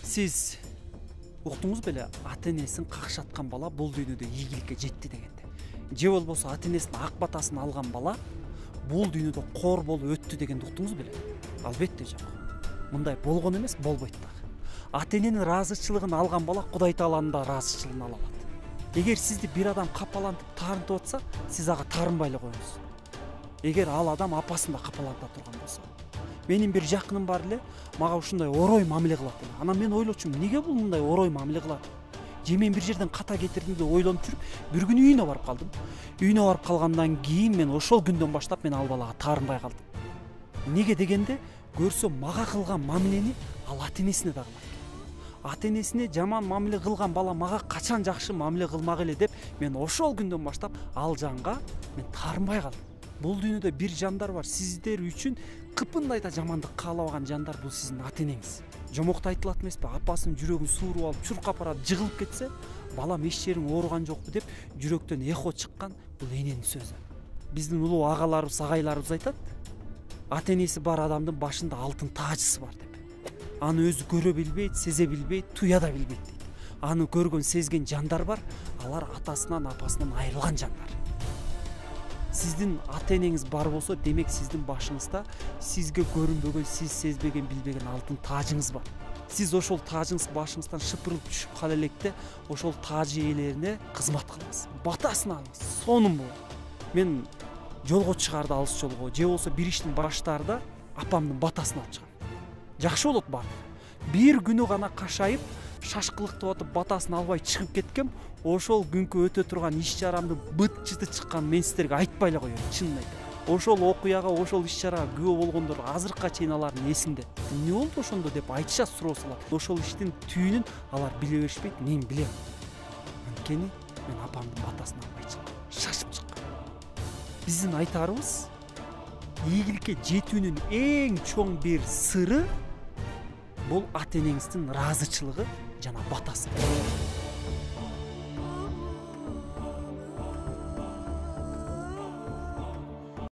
Сиз уктуңуз беле, ата энесин какшаткан бала бул дүйнөдө ийгиликке жетти дегенди. Же болбосо ата энесинин ак батасын алган бала бул дүйнөдө кор болуп өттү дегенди уктуңуз беле? Албетте жок. Мындай болгон эмес, болбойт дагы. Ата эненин ыраазычылыгын алган бала Кудай Тааланын да ыраазычылыгын ала алат. Эгер сизди бир адам капалантып таарынтып атса, сиз ага таарынбай эле коюңуз. Эгер ал адам апасын да капаланта турган болсо. Менин бир жакыным бар эле, мага ушундай орой мамиле кылат эле. Анан мен ойлочумун, эмнеге бул мындай орой мамиле кылат? Же мен бир жерден ката кетирдим деп ойлонуп жүрүп, бир күнү үйүнө барып калдым. Үйүнө барып калгандан кийин мен ошол күндөн баштап мен ал балага таарынбай калдым. Неге дегенде, көрсө мага кылган мамилени ал ата энесине да кылат. Ата энесине жаман мамиле кылган бала мага качан жакшы мамиле кылмак эле деп, мен ошол күндөн баштап ал жанга мен таарынбай калдым. Бул дүйнөдө бир жандар бар, сиздер үчүн кыпындай да жамандык каалабаган жандар, бул сиздин ата энеңиз. Жомокто айтылат эмеспи, апасынын жүрөгүн сууруп алып, чуркап барат, жыгылып кетсе, балам эч жериң ооруган жокпу деп жүрөктөн эхо чыккан, бул эненин сөзү. Биздин улуу агаларыбыз, агайларыбыз айтат, ата энеси бар адамдын башында алтын таажысы бар деп. Аны өзү көрө билбейт, сезе билбейт, туя да билбейт дейт. Аны көргөн, сезген жандар бар, алар атасынан, апасынан айрылган жандар. Сиздин ата энеңиз бар болсо, демек сиздин башыңызда сизге көрүнбөгөн, сиз сезбеген, билбеген алтын таажыңыз бар. Сиз ошол таажыңыз башыңыздан шыпырылып түшүп кала электе, ошол тааж ээлерине кызмат кылыңыз, батасын алыңыз. Сонун болот. Мен жолго чыгаарда, алыс жолго, же болсо бир иштин баштаарда апамдын батасын алып чыгам. Жакшы болот баары. Бир күнү гана кашайып, шашкылыктап атып батасын албай чыгып кеткем, ошол күнкү өтө турган иш чарамдын быт-чыты чыккан мен сиздерге айтпай эле коеюн, чынын айтам. Ошол окуяга, ошол иш чарага күбө болгондор азыркыга чейин алардын эсинде. Эмне болду ошондо деп айтышат, суроо салат. Ошол иштин түйүнүн алар биле беришпейт, мен билем. Анткени мен апамдын батасын албай чыктым, шашып чыккам. Биздин айтарыбыз, ийгиликке жетүүнүн эң чоң бир сыры бул ата энеңиздин ыраазычылыгы жана батасы.